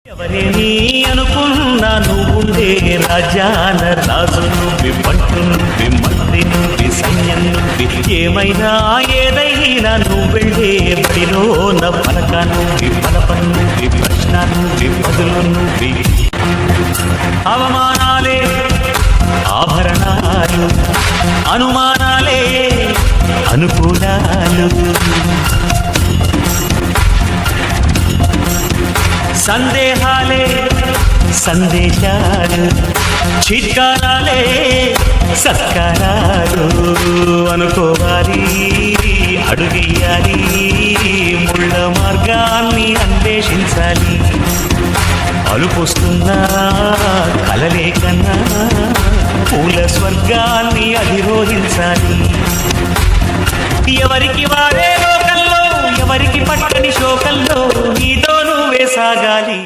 ఎవరేని అనుకున్నా నువ్వుండే రాజాన రాజు నువ్వి పట్టు నువ్వి మంత్రి నువ్వి సైన్యం నువ్వి ఏమైనా ఏదైనా నువ్వెళ్ళే బడిలో నా పలక నువ్వి పలపం నువ్వి ప్రశ్న నువ్వి బదులు నువ్వి అవమానాలే ఆభరణాలు అనుమానాలే అనుకూలాలు సందేహాలే సందేశాలు చిత్కారాలే సత్కారాలు అనుకోవాలి అడుగేయాలి ముళ్ళ మార్గాన్ని అన్వేషించాలి అలుపొస్తున్నా కలలే కన్నా పూల స్వర్గాన్ని అధిరోహించాలి ఎవరికి వారే లోకంలో ఎవరికి పట్టని శోకంలో నీతో నువ్వే సాగాలి.